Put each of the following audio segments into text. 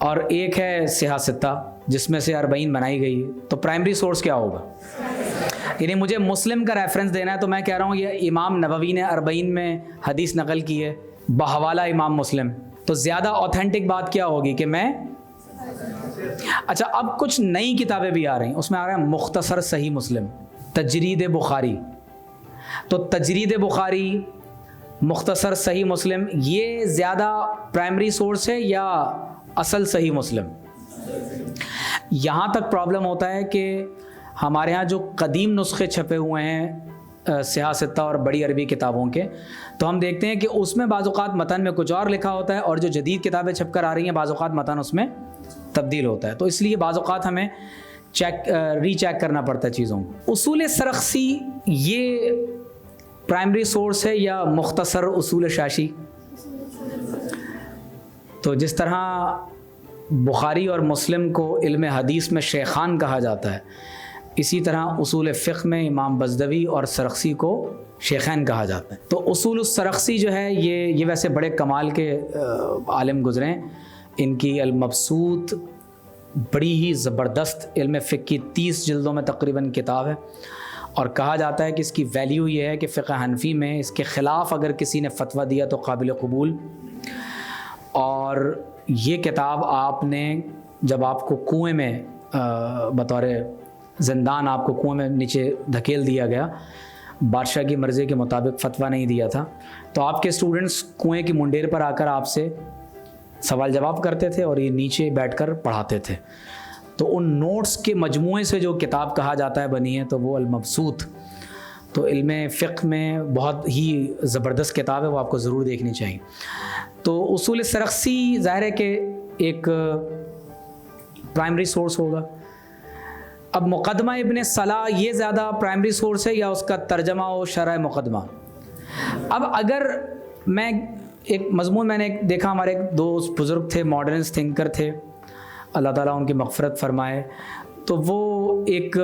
اور ایک ہے صحاح ستہ جس میں سے 40 بنائی گئی ہے، تو پرائمری سورس کیا ہوگا؟ یعنی مجھے مسلم کا ریفرنس دینا ہے تو میں کہہ رہا ہوں یہ امام نووی نے 40 میں حدیث نقل کی ہے بحوالہ امام مسلم، تو زیادہ اوتھینٹک بات کیا ہوگی کہ میں اچھا اب کچھ نئی کتابیں بھی آ رہی ہیں، اس میں آ رہا ہے مختصر صحیح مسلم، تجرید بخاری، تو تجرید بخاری مختصر صحیح مسلم یہ زیادہ پرائمری سورس ہے یا اصل صحیح مسلم؟ یہاں تک پرابلم ہوتا ہے کہ ہمارے ہاں جو قدیم نسخے چھپے ہوئے ہیں صحاح ستہ اور بڑی عربی کتابوں کے، تو ہم دیکھتے ہیں کہ اس میں بعض اوقات متن میں کچھ اور لکھا ہوتا ہے، اور جو جدید کتابیں چھپ کر آ رہی ہیں بعض اوقات متن اس میں تبدیل ہوتا ہے، تو اس لیے بعض اوقات ہمیں ری چیک کرنا پڑتا ہے چیزوں کو۔ اصول سرخسی یہ پرائمری سورس ہے یا مختصر اصول شاشی؟ تو جس طرح بخاری اور مسلم کو علم حدیث میں شیخان کہا جاتا ہے، اسی طرح اصول فقہ میں امام بزدوی اور سرخسی کو شیخین کہا جاتا ہے۔ تو اصول السرخسی جو ہے یہ ویسے بڑے کمال کے عالم گزرے ہیں، ان کی المبسوط بڑی ہی زبردست علم فقہ کی 30 جلدوں میں تقریباً کتاب ہے، اور کہا جاتا ہے کہ اس کی ویلیو یہ ہے کہ فقہ حنفی میں اس کے خلاف اگر کسی نے فتویٰ دیا تو قابل قبول، اور یہ کتاب آپ نے جب آپ کو کنویں میں بطور زندان آپ کو کنویں میں نیچے دھکیل دیا گیا، بادشاہ کی مرضی کے مطابق فتویٰ نہیں دیا تھا، تو آپ کے اسٹوڈنٹس کنویں کی منڈیر پر آ کر آپ سے سوال جواب کرتے تھے اور یہ نیچے بیٹھ کر پڑھاتے تھے، تو ان نوٹس کے مجموعے سے جو کتاب کہا جاتا ہے بنی ہے تو وہ المبسوط، تو علم فقہ میں بہت ہی زبردست کتاب ہے، وہ آپ کو ضرور دیکھنی چاہیے۔ تو اصول سرخسی ظاہر ہے کہ ایک پرائمری سورس ہوگا۔ اب مقدمہ ابن صلاح یہ زیادہ پرائمری سورس ہے یا اس کا ترجمہ و شرح مقدمہ؟ اب اگر میں ایک مضمون میں نے دیکھا، ہمارے ایک دوست بزرگ تھے، ماڈرنس تھنکر تھے، اللہ تعالیٰ ان کی مغفرت فرمائے، تو وہ ایک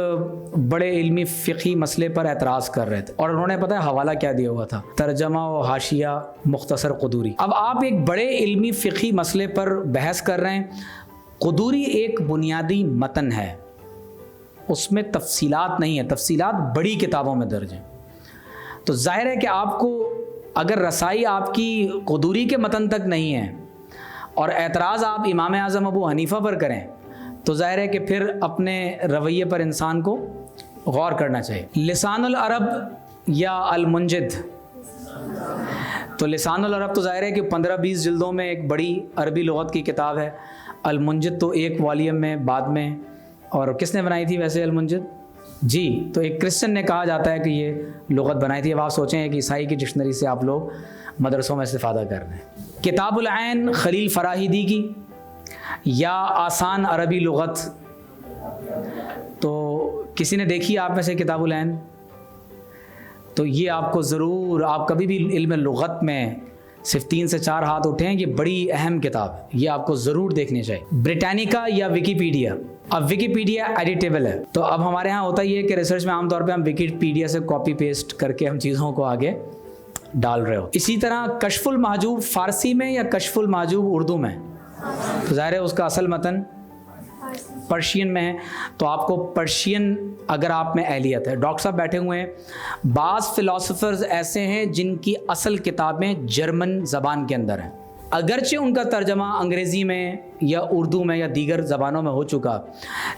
بڑے علمی فقہی مسئلے پر اعتراض کر رہے تھے، اور انہوں نے پتہ ہے حوالہ کیا دیا ہوا تھا؟ ترجمہ و حاشیہ مختصر قدوری۔ اب آپ ایک بڑے علمی فقہی مسئلے پر بحث کر رہے ہیں، قدوری ایک بنیادی متن ہے، اس میں تفصیلات نہیں ہیں، تفصیلات بڑی کتابوں میں درج ہیں، تو ظاہر ہے کہ آپ کو اگر رسائی آپ کی قدوری کے متن تک نہیں ہے اور اعتراض آپ امام اعظم ابو حنیفہ پر کریں، تو ظاہر ہے کہ پھر اپنے رویے پر انسان کو غور کرنا چاہیے۔ لسان العرب یا المنجد؟ تو لسان العرب تو ظاہر ہے کہ 15-20 جلدوں میں ایک بڑی عربی لغت کی کتاب ہے، المنجد تو ایک والیوم میں بعد میں، اور کس نے بنائی تھی ویسے المنجد؟ جی، تو ایک کرسچن نے کہا جاتا ہے کہ یہ لغت بنائی تھی۔ اب آپ سوچیں کہ عیسائی کی ڈکشنری سے آپ لوگ مدرسوں میں استفادہ کر رہے ہیں۔ کتاب العین خلیل فراہیدی کی یا آسان عربی لغت؟ تو کسی نے دیکھی آپ میں سے کتاب العین؟ تو یہ آپ کو ضرور، آپ کبھی بھی علم لغت میں صرف 3 سے 4 ہاتھ اٹھیں، یہ بڑی اہم کتاب ہے، یہ آپ کو ضرور دیکھنی چاہیے۔ بریٹانیکا یا ویکیپیڈیا؟ اب ویکیپیڈیا ایڈیٹیبل ہے، تو اب ہمارے ہاں ہوتا یہ ہے کہ ریسرچ میں عام طور پہ ہم ویکیپیڈیا سے کاپی پیسٹ کر کے ہم چیزوں کو آگے ڈال رہے ہو۔ اسی طرح کشف المحجوب فارسی میں یا کشف المحجوب اردو میں؟ تو ظاہر ہے اس کا اصل متن پرشین میں ہے، تو آپ کو پرشین اگر آپ میں اہلیت ہے۔ ڈاکٹر صاحب بیٹھے ہوئے ہیں، بعض فلاسفرز ایسے ہیں جن کی اصل کتابیں جرمن زبان کے اندر ہیں، اگرچہ ان کا ترجمہ انگریزی میں یا اردو میں یا دیگر زبانوں میں ہو چکا،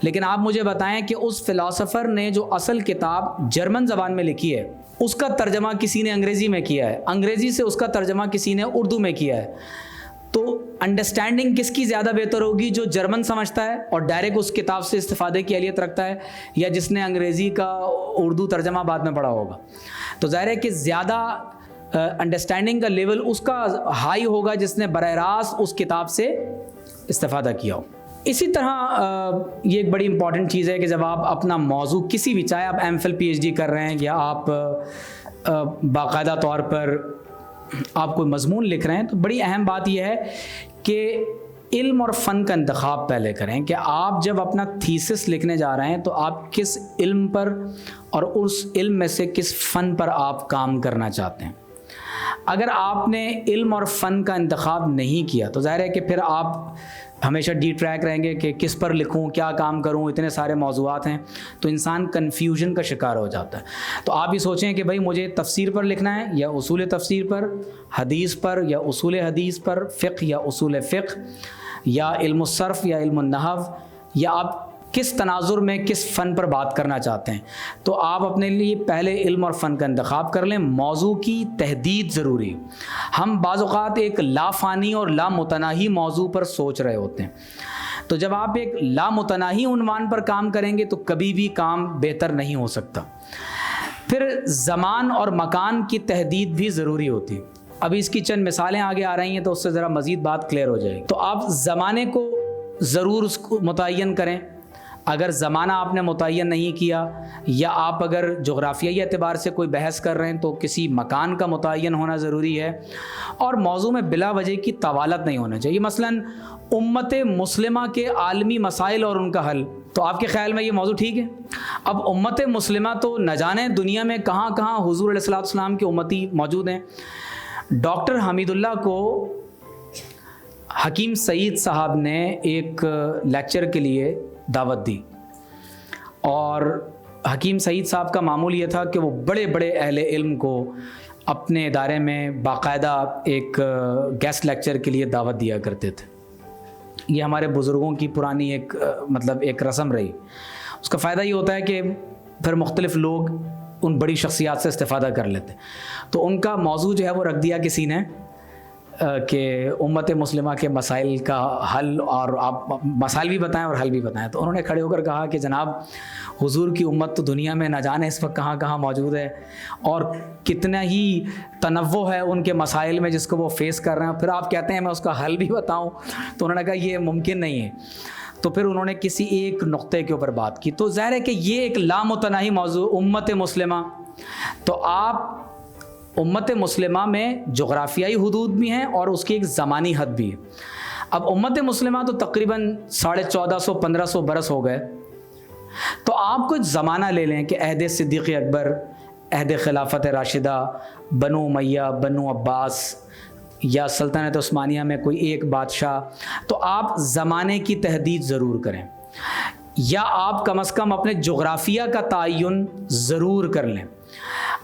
لیکن آپ مجھے بتائیں کہ اس فلاسفر نے جو اصل کتاب جرمن زبان میں لکھی ہے اس کا ترجمہ کسی نے انگریزی میں کیا ہے، انگریزی سے اس کا ترجمہ کسی نے اردو میں کیا ہے، تو انڈرسٹینڈنگ کس کی زیادہ بہتر ہوگی؟ جو جرمن سمجھتا ہے اور ڈائریکٹ اس کتاب سے استفادے کی اہلیت رکھتا ہے، یا جس نے انگریزی کا اردو ترجمہ بعد میں پڑھا ہوگا؟ تو ظاہر ہے کہ زیادہ انڈرسٹینڈنگ کا لیول اس کا ہائی ہوگا جس نے براہ راست اس کتاب سے استفادہ کیا ہو۔ اسی طرح یہ ایک بڑی امپورٹنٹ چیز ہے کہ جب آپ اپنا موضوع کسی بھی، چاہے آپ M phil P H D کر رہے ہیں یا آپ باقاعدہ طور پر آپ کوئی مضمون لکھ رہے ہیں، تو بڑی اہم بات یہ ہے کہ علم اور فن کا انتخاب پہلے کریں، کہ آپ جب اپنا تھیسس لکھنے جا رہے ہیں تو آپ کس علم پر اور اس علم میں سے کس فن پر آپ کام کرنا چاہتے ہیں۔ اگر آپ نے علم اور فن کا انتخاب نہیں کیا تو ظاہر ہے کہ پھر آپ ہمیشہ ڈی ٹریک رہیں گے کہ کس پر لکھوں، کیا کام کروں، اتنے سارے موضوعات ہیں، تو انسان کنفیوژن کا شکار ہو جاتا ہے۔ تو آپ یہ سوچیں کہ بھائی مجھے تفسیر پر لکھنا ہے یا اصول تفسیر پر، حدیث پر یا اصول حدیث پر، فقہ یا اصول فقہ، یا علم الصرف یا علم النحو، یا آپ کس تناظر میں کس فن پر بات کرنا چاہتے ہیں۔ تو آپ اپنے لیے پہلے علم اور فن کا انتخاب کر لیں۔ موضوع کی تحدید ضروری۔ ہم بعض اوقات ایک لافانی اور لامتناہی موضوع پر سوچ رہے ہوتے ہیں، تو جب آپ ایک لامتناہی عنوان پر کام کریں گے تو کبھی بھی کام بہتر نہیں ہو سکتا۔ پھر زمان اور مکان کی تحدید بھی ضروری ہوتی۔ ابھی اس کی چند مثالیں آگے آ رہی ہیں تو اس سے ذرا مزید بات کلیئر ہو جائے گی۔ تو آپ زمانے کو ضرور اس کو متعین کریں۔ اگر زمانہ آپ نے متعین نہیں کیا، یا آپ اگر جغرافیائی اعتبار سے کوئی بحث کر رہے ہیں تو کسی مکان کا متعین ہونا ضروری ہے، اور موضوع میں بلا وجہ کی طوالت نہیں ہونا چاہیے۔ مثلاً امت مسلمہ کے عالمی مسائل اور ان کا حل، تو آپ کے خیال میں یہ موضوع ٹھیک ہے؟ اب امت مسلمہ تو نہ جانے دنیا میں کہاں کہاں حضور علیہ الصلوۃ والسلام کے امتی موجود ہیں۔ ڈاکٹر حمید اللہ کو حکیم سعید صاحب نے ایک لیکچر کے لیے دعوت دی، اور حکیم سعید صاحب کا معمول یہ تھا کہ وہ بڑے بڑے اہل علم کو اپنے ادارے میں باقاعدہ ایک گیسٹ لیکچر کے لیے دعوت دیا کرتے تھے۔ یہ ہمارے بزرگوں کی پرانی ایک رسم رہی۔ اس کا فائدہ یہ ہوتا ہے کہ پھر مختلف لوگ ان بڑی شخصیات سے استفادہ کر لیتے۔ تو ان کا موضوع جو ہے وہ رکھ دیا کسی نے کہ امت مسلمہ کے مسائل کا حل، اور آپ مسائل بھی بتائیں اور حل بھی بتائیں۔ تو انہوں نے کھڑے ہو کر کہا کہ جناب حضور کی امت تو دنیا میں نہ جانے اس وقت کہاں کہاں موجود ہے، اور کتنا ہی تنوع ہے ان کے مسائل میں جس کو وہ فیس کر رہے ہیں، پھر آپ کہتے ہیں میں اس کا حل بھی بتاؤں۔ تو انہوں نے کہا یہ ممکن نہیں ہے۔ تو پھر انہوں نے کسی ایک نقطے کے اوپر بات کی۔ تو ظاہر ہے کہ یہ ایک لامتناہی موضوع امت مسلمہ، تو آپ امت مسلمہ میں جغرافیائی حدود بھی ہیں اور اس کی ایک زمانی حد بھی ہے۔ اب امت مسلمہ تو تقریباً 1450-1500 برس ہو گئے، تو آپ کچھ زمانہ لے لیں کہ عہد صدیق اکبر، عہد خلافت راشدہ، بنو امیہ، بنو عباس، یا سلطنت عثمانیہ میں کوئی ایک بادشاہ، تو آپ زمانے کی تحدید ضرور کریں، یا آپ کم از کم اپنے جغرافیہ کا تعین ضرور کر لیں۔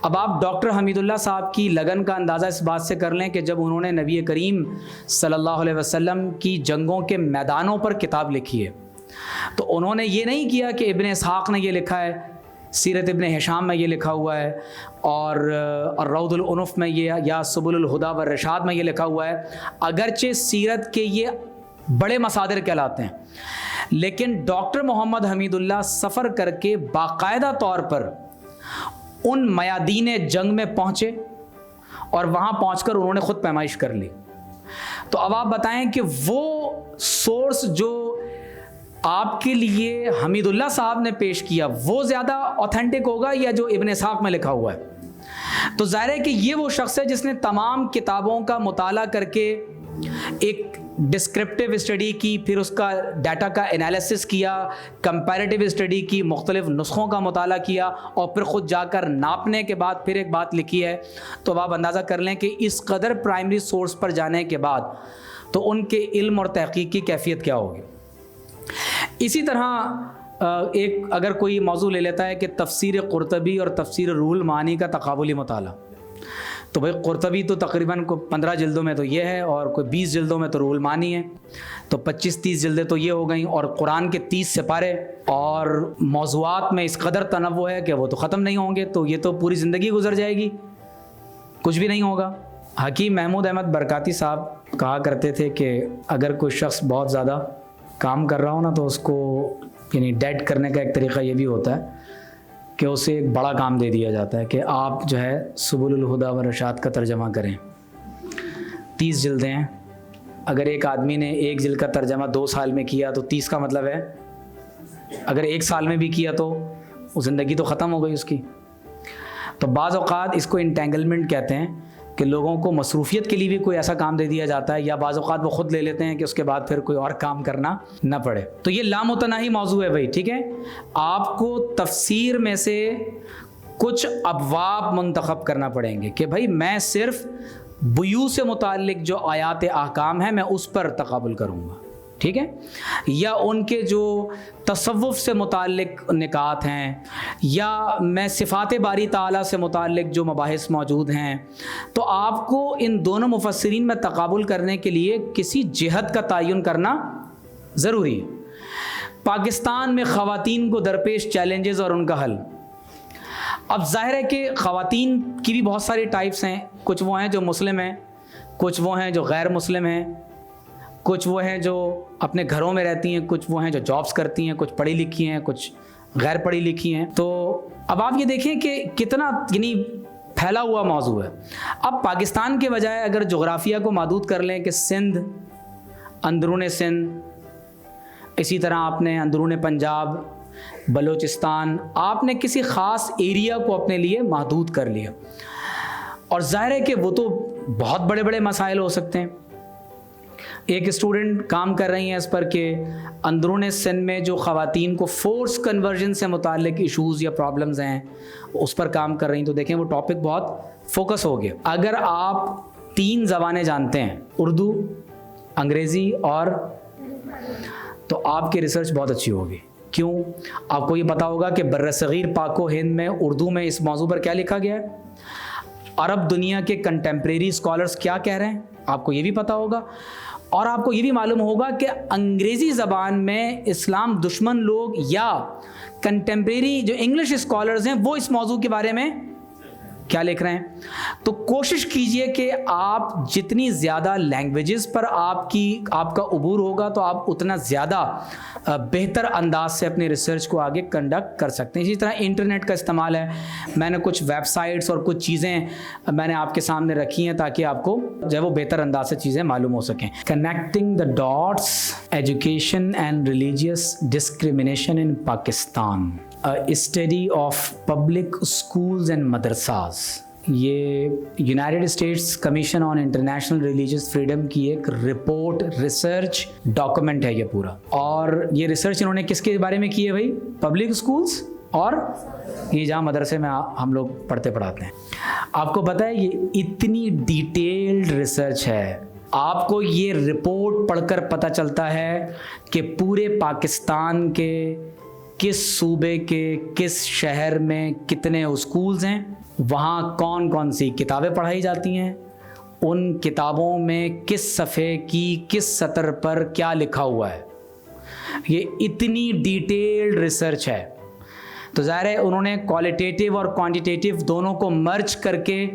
اب آپ ڈاکٹر حمید اللہ صاحب کی لگن کا اندازہ اس بات سے کر لیں کہ جب انہوں نے نبی کریم صلی اللہ علیہ وسلم کی جنگوں کے میدانوں پر کتاب لکھی ہے، تو انہوں نے یہ نہیں کیا کہ ابن اسحاق نے یہ لکھا ہے، سیرت ابن ہشام میں یہ لکھا ہوا ہے، اور روض العنف میں یہ، یا سبل الہدی والرشاد میں یہ لکھا ہوا ہے۔ اگرچہ سیرت کے یہ بڑے مصادر کہلاتے ہیں، لیکن ڈاکٹر محمد حمید اللہ سفر کر کے باقاعدہ طور پر ان میادین جنگ میں پہنچے، اور وہاں پہنچ کر انہوں نے خود پیمائش کر لی۔ تو اب آپ بتائیں کہ وہ سورس جو آپ کے لیے حمید اللہ صاحب نے پیش کیا وہ زیادہ اوتھینٹک ہوگا یا جو ابن اسحاق میں لکھا ہوا ہے؟ تو ظاہر ہے کہ یہ وہ شخص ہے جس نے تمام کتابوں کا مطالعہ کر کے ایک ڈسکرپٹیو اسٹڈی کی، پھر اس کا ڈیٹا کا انالیسس کیا، کمپیریٹیو اسٹڈی کی، مختلف نسخوں کا مطالعہ کیا، اور پھر خود جا کر ناپنے کے بعد پھر ایک بات لکھی ہے۔ تو آپ اندازہ کر لیں کہ اس قدر پرائمری سورس پر جانے کے بعد تو ان کے علم اور تحقیق کی کیفیت کیا ہوگی۔ اسی طرح ایک اگر کوئی موضوع لے لیتا ہے کہ تفسیر قرطبی اور تفسیر روح المعانی کا تقابلی مطالعہ، تو بھائی قرطبی تو تقریباً 15 جلدوں میں تو یہ ہے، اور کوئی 20 جلدوں میں تو روح المعانی ہے، تو 25-30 جلدیں تو یہ ہو گئیں، اور قرآن کے 30 سپارے، اور موضوعات میں اس قدر تنوع ہے کہ وہ تو ختم نہیں ہوں گے، تو یہ تو پوری زندگی گزر جائے گی، کچھ بھی نہیں ہوگا۔ حکیم محمود احمد برکاتی صاحب کہا کرتے تھے کہ اگر کوئی شخص بہت زیادہ کام کر رہا ہو نا، تو اس کو یعنی ڈیڈ کرنے کا ایک طریقہ یہ بھی ہوتا ہے کہ اسے ایک بڑا کام دے دیا جاتا ہے کہ آپ جو ہے سبل الہدی والرشاد کا ترجمہ کریں۔ 30 جلدیں ہیں، اگر ایک آدمی نے ایک جلد کا ترجمہ 2 سال میں کیا تو 30 کا مطلب ہے اگر 1 سال میں بھی کیا تو وہ زندگی تو ختم ہو گئی اس کی۔ تو بعض اوقات اس کو انٹینگلمنٹ کہتے ہیں کہ لوگوں کو مصروفیت کے لیے بھی کوئی ایسا کام دے دیا جاتا ہے، یا بعض اوقات وہ خود لے لیتے ہیں کہ اس کے بعد پھر کوئی اور کام کرنا نہ پڑے۔ تو یہ لامتناہی موضوع ہے بھائی، ٹھیک ہے۔ آپ کو تفسیر میں سے کچھ ابواب منتخب کرنا پڑیں گے کہ بھائی میں صرف بیوع سے متعلق جو آیات احکام ہیں میں اس پر تقابل کروں گا، ٹھیک ہے، یا ان کے جو تصوف سے متعلق نکات ہیں، یا میں صفات باری تعالیٰ سے متعلق جو مباحث موجود ہیں. تو آپ کو ان دونوں مفسرین میں تقابل کرنے کے لیے کسی جہت کا تعین کرنا ضروری ہے. پاکستان میں خواتین کو درپیش چیلنجز اور ان کا حل. اب ظاہر ہے کہ خواتین کی بھی بہت ساری ٹائپس ہیں. کچھ وہ ہیں جو مسلم ہیں، کچھ وہ ہیں جو غیر مسلم ہیں، کچھ وہ ہیں جو اپنے گھروں میں رہتی ہیں، کچھ وہ ہیں جو جابس کرتی ہیں، کچھ پڑھی لکھی ہیں، کچھ غیر پڑھی لکھی ہیں. تو اب آپ یہ دیکھیں کہ کتنا یعنی پھیلا ہوا موضوع ہے. اب پاکستان کے بجائے اگر جغرافیہ کو محدود کر لیں کہ سندھ، اندرون سندھ، اسی طرح آپ نے اندرون پنجاب، بلوچستان، آپ نے کسی خاص ایریا کو اپنے لیے محدود کر لیا. اور ظاہر ہے کہ وہ تو بہت بڑے بڑے مسائل ہو سکتے ہیں. ایک اسٹوڈنٹ کام کر رہی ہیں اس پر کہ اندرون سندھ میں جو خواتین کو فورس کنورژن سے متعلق ایشوز یا پرابلمز ہیں اس پر کام کر رہی ہیں. تو دیکھیں وہ ٹاپک بہت فوکس ہو گیا. اگر آپ 3 زبانیں جانتے ہیں، اردو، انگریزی اور، تو آپ کی ریسرچ بہت اچھی ہوگی. کیوں؟ آپ کو یہ پتا ہوگا کہ برصغیر پاک و ہند میں اردو میں اس موضوع پر کیا لکھا گیا ہے، عرب دنیا کے کنٹمپریری اسکالرس کیا کہہ رہے ہیں، آپ کو یہ بھی پتا ہوگا. اور آپ کو یہ بھی معلوم ہوگا کہ انگریزی زبان میں اسلام دشمن لوگ یا کنٹمپریری جو انگلش اسکالرز ہیں وہ اس موضوع کے بارے میں کیا لکھ رہے ہیں. تو کوشش کیجئے کہ آپ جتنی زیادہ لینگویجز پر آپ کا عبور ہوگا تو آپ اتنا زیادہ بہتر انداز سے اپنی ریسرچ کو آگے کنڈکٹ کر سکتے ہیں. اسی طرح انٹرنیٹ کا استعمال ہے. میں نے کچھ ویب سائٹس اور کچھ چیزیں میں نے آپ کے سامنے رکھی ہیں تاکہ آپ کو جو ہے وہ بہتر انداز سے چیزیں معلوم ہو سکیں. Connecting the dots, education and religious discrimination in Pakistan, study of public schools and madrasas. یہ United States Commission on International Religious Freedom کی ایک رپورٹ، ریسرچ ڈاکومنٹ ہے یہ پورا. اور یہ ریسرچ انہوں نے کس کے بارے میں کی ہے بھائی؟ پبلک اسکولز اور یہ جہاں مدرسے میں ہم لوگ پڑھتے پڑھاتے ہیں. آپ کو پتہ ہے یہ اتنی ڈیٹیلڈ ریسرچ ہے. آپ کو یہ رپورٹ پڑھ کر پتہ چلتا ہے کہ پورے پاکستان کے کس صوبے کے کس شہر میں کتنے اسکولز ہیں، وہاں کون کون سی کتابیں پڑھائی جاتی ہیں، ان کتابوں میں کس صفحے کی کس سطر پر کیا لکھا ہوا ہے. یہ اتنی ڈیٹیلڈ ریسرچ ہے. تو ظاہر ہے انہوں نے کوالٹیٹیو اور کوانٹیٹیو دونوں کو مرج کر کے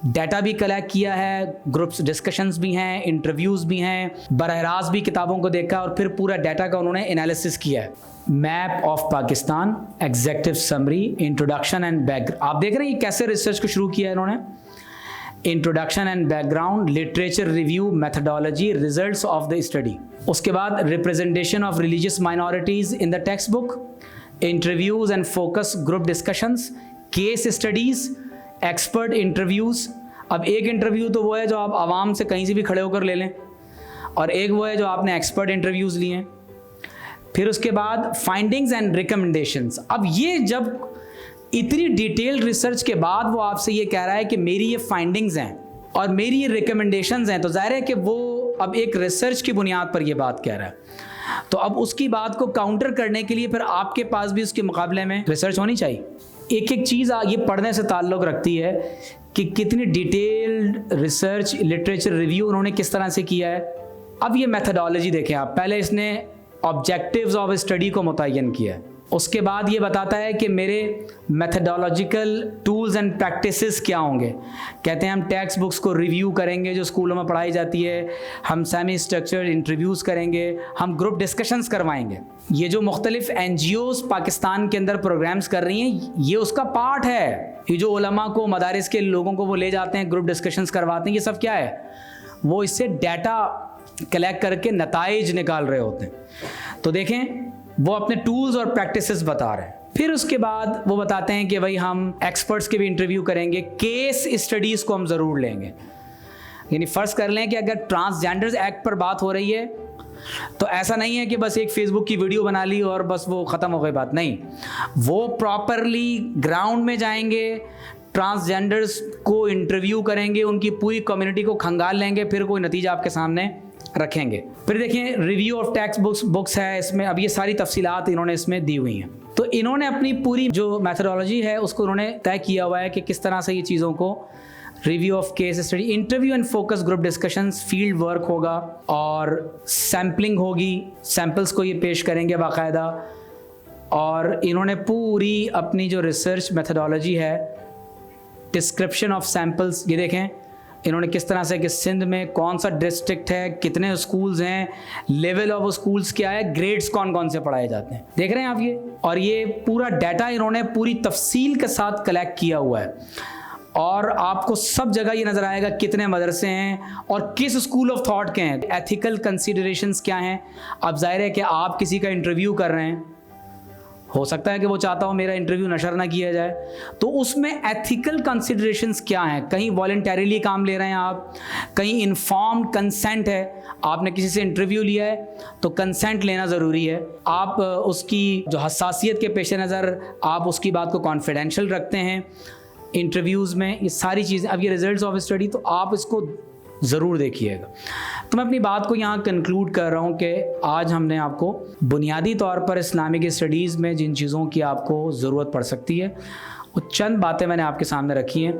ڈیٹا بھی کلیکٹ کیا ہے، گروپس ڈسکشنز بھی ہیں، انٹرویوز بھی ہیں، براہ راست بھی کتابوں کو دیکھا اور پھر پورا ڈیٹا کا انہوں نے انالیسس کیا ہے. Map of Pakistan, executive summary, introduction and back. آپ دیکھ رہے ہیں یہ کیسے ریسرچ کو شروع کیا ہے انہوں نے. Introduction and background, literature review, methodology, results of the study. اس کے بعد representation of religious minorities in the textbook, interviews and focus group discussions, case studies, expert interviews. اب ایک انٹرویو تو وہ ہے جو آپ عوام سے کہیں سے بھی کھڑے ہو کر لے لیں، اور ایک وہ ہے جو آپ نے ایکسپرٹ انٹرویوز لیے ہیں. پھر اس کے بعد فائنڈنگز اینڈ ریکمنڈیشنز. اب یہ جب اتنی ڈیٹیل ریسرچ کے بعد وہ آپ سے یہ کہہ رہا ہے کہ میری یہ فائنڈنگز ہیں اور میری یہ ریکمنڈیشنز ہیں، تو ظاہر ہے کہ وہ اب ایک ریسرچ کی بنیاد پر یہ بات کہہ رہا ہے. تو اب اس کی بات کو کاؤنٹر کرنے کے لیے پھر آپ کے پاس بھی اس کے مقابلے میں ریسرچ ہونی چاہیے. ایک ایک چیز یہ پڑھنے سے تعلق رکھتی ہے کہ کتنی ڈیٹیلڈ ریسرچ، لٹریچر ریویو انہوں نے کس طرح سے کیا ہے. اب یہ میتھڈالوجی دیکھیں آپ. پہلے اس نے آبجیکٹیوز آف اسٹڈی کو متعین کیا ہے. اس کے بعد یہ بتاتا ہے کہ میرے میتھڈالوجیکل ٹولز اینڈ پریکٹسز کیا ہوں گے. کہتے ہیں ہم ٹیکسٹ بکس کو ریویو کریں گے جو اسکولوں میں پڑھائی جاتی ہے، ہم سیمی اسٹرکچرڈ انٹرویوز کریں گے، ہم گروپ ڈسکشنز کروائیں گے. یہ جو مختلف NGOs پاکستان کے اندر پروگرامز کر رہی ہیں یہ اس کا پارٹ ہے. یہ جو علماء کو، مدارس کے لوگوں کو وہ لے جاتے ہیں، گروپ ڈسکشنز کرواتے ہیں، یہ سب کیا ہے؟ وہ اس سے ڈیٹا کلیکٹ کر کے نتائج نکال رہے ہوتے ہیں. تو دیکھیں وہ اپنے ٹولز اور پریکٹسز بتا رہے ہیں. پھر اس کے بعد وہ بتاتے ہیں کہ بھائی ہم ایکسپرٹس کے بھی انٹرویو کریں گے، کیس اسٹڈیز کو ہم ضرور لیں گے. یعنی فرض کر لیں کہ اگر ٹرانسجینڈرز ایکٹ پر بات ہو رہی ہے تو ایسا نہیں ہے کہ بس ایک فیس بک کی ویڈیو بنا لی اور بس وہ ختم ہو گئی بات، نہیں، وہ پراپرلی گراؤنڈ میں جائیں گے، ٹرانسجینڈرز کو انٹرویو کریں گے، ان کی پوری کمیونٹی کو کھنگال لیں گے، پھر کوئی نتیجہ آپ کے سامنے رکھیں گے۔ پھر دیکھیں ریویو آف ٹیکسٹ بکس ہے اس میں، اب یہ ساری تفصیلات انہوں نے اس میں دی ہوئی ہیں۔ تو انہوں نے اپنی پوری جو میتھڈالوجی ہے اس کو انہوں نے طے کیا ہوا ہے کہ کس طرح سے یہ چیزوں کو، review of case study, interview and focus group discussions, field work ہوگا اور سیمپلنگ ہوگی، سیمپلز کو یہ پیش کریں گے باقاعدہ، اور انہوں نے پوری اپنی جو ریسرچ میتھڈالوجی ہے، ڈسکرپشن آف سیمپلز، یہ دیکھیں انہوں نے کس طرح سے کہ سندھ میں کون سا ڈسٹرکٹ ہے، کتنے اسکولز ہیں، لیول آف اسکولز کیا ہے، گریڈز کون کون سے پڑھائے جاتے ہیں، دیکھ رہے ہیں آپ یہ، اور یہ پورا ڈیٹا انہوں نے پوری تفصیل کے ساتھ کلیکٹ کیا ہوا ہے، اور آپ کو سب جگہ یہ نظر آئے گا کتنے مدرسے ہیں اور کس اسکول آف تھاٹ کے ہیں، ایتھیکل کنسیڈریشنز کیا ہیں۔ اب ظاہر ہے کہ آپ کسی کا انٹرویو کر رہے ہیں، ہو سکتا ہے کہ وہ چاہتا ہو میرا انٹرویو نشر نہ کیا جائے، تو اس میں ایتھیکل کنسیڈریشنز کیا ہیں، کہیں والنٹیریلی کام لے رہے ہیں آپ، کہیں انفارمڈ کنسنٹ ہے، آپ نے کسی سے انٹرویو لیا ہے تو کنسنٹ لینا ضروری ہے، آپ اس کی جو حساسیت کے پیش نظر آپ اس کی بات کو کانفیڈینشیل رکھتے ہیں انٹرویوز میں، یہ ساری چیزیں۔ اب یہ ریزلٹس آف اسٹڈی تو آپ اس کو ضرور دیکھیے گا۔ تو میں اپنی بات کو یہاں کنکلوڈ کر رہا ہوں کہ آج ہم نے آپ کو بنیادی طور پر اسلامک اسٹڈیز میں جن چیزوں کی آپ کو ضرورت پڑ سکتی ہے وہ چند باتیں میں نے آپ کے سامنے رکھی ہیں۔